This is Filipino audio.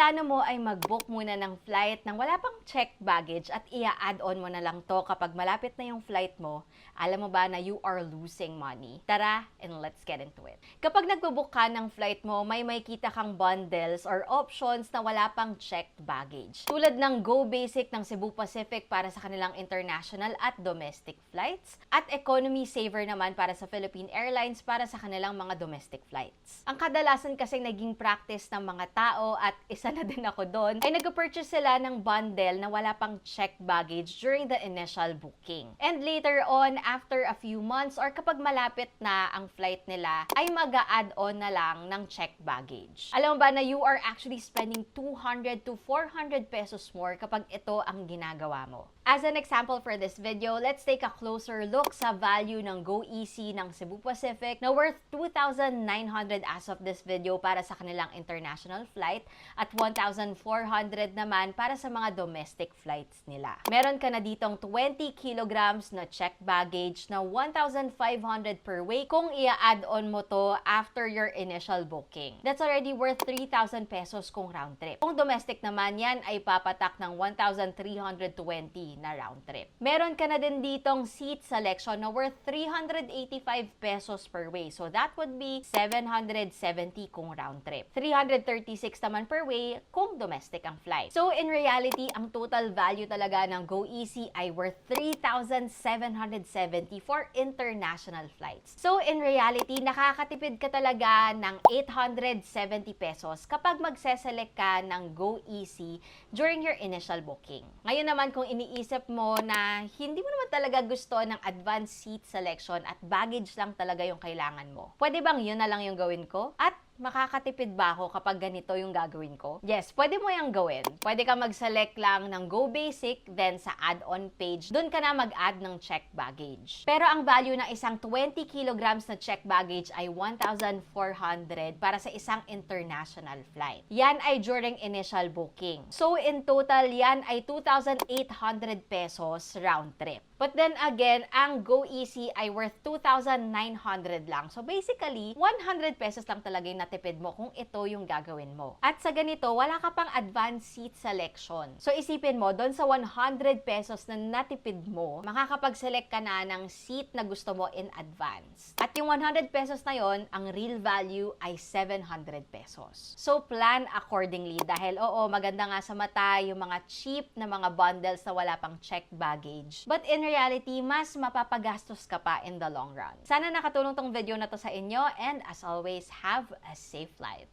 plano mo ay mag-book muna ng flight nang wala pang checked baggage at i-add-on mo na lang to kapag malapit na yung flight mo, alam mo ba na you are losing money? Tara, and let's get into it. Kapag nagbo-book ka ng flight mo, may makita kang bundles or options na wala pang checked baggage. Tulad ng Go Basic ng Cebu Pacific para sa kanilang international at domestic flights, at Economy Saver naman para sa Philippine Airlines para sa kanilang mga domestic flights. Ang kadalasan kasing naging practice ng mga tao, at isa na din ako doon, ay nag-purchase sila ng bundle na wala pang checked baggage during the initial booking. And later on, after a few months or kapag malapit na ang flight nila, ay mag-a-add-on na lang ng checked baggage. Alam mo ba na you are actually spending 200 to 400 pesos more kapag ito ang ginagawa mo? As an example for this video, let's take a closer look sa value ng GoEasy ng Cebu Pacific na worth 2,900 as of this video para sa kanilang international flight at 1,400 naman para sa mga domestic flights nila. Meron ka na ditong 20 kilograms na checked baggage na 1,500 per way kung i-add-on mo to after your initial booking. That's already worth 3,000 pesos kung round trip. Kung domestic naman, yan ay papatak ng 1,320 na round trip. Meron ka na din ditong seat selection na worth 385 pesos per way. So that would be 770 kung round trip. 336 naman per way kung domestic ang flight. So in reality, ang total value talaga ng GoEasy ay worth 3,770 for international flights. So in reality, nakakatipid ka talaga ng 870 pesos kapag magseselect ka ng GoEasy during your initial booking. Ngayon naman, kung iniisip mo na hindi mo naman talaga gusto ng advanced seat selection at baggage lang talaga yung kailangan mo, pwede bang yun na lang yung gawin ko? At makakatipid ba ako kapag ganito yung gagawin ko? Yes, pwede mo yung gawin. Pwede ka mag-select lang ng Go Basic, then sa add-on page, dun ka na mag-add ng checked baggage. Pero ang value ng isang 20 kilograms na checked baggage ay 1,400 para sa isang international flight. Yan ay during initial booking. So in total, yan ay 2,800 pesos round trip. But then again, ang GoEasy ay worth 2,900 lang. So basically, 100 pesos lang talaga yung natipid mo kung ito yung gagawin mo. At sa ganito, wala ka pang advanced seat selection. So isipin mo, doon sa 100 pesos na natipid mo, makakapag-select ka na ng seat na gusto mo in advance. At yung 100 pesos na yon, ang real value ay 700 pesos. So plan accordingly dahil oo, maganda nga sa mata yung mga cheap na mga bundles na wala pang checked baggage. But in reality, mas mapapagastos ka pa in the long run. Sana nakatulong tong video na to sa inyo, and as always, have a safe flight.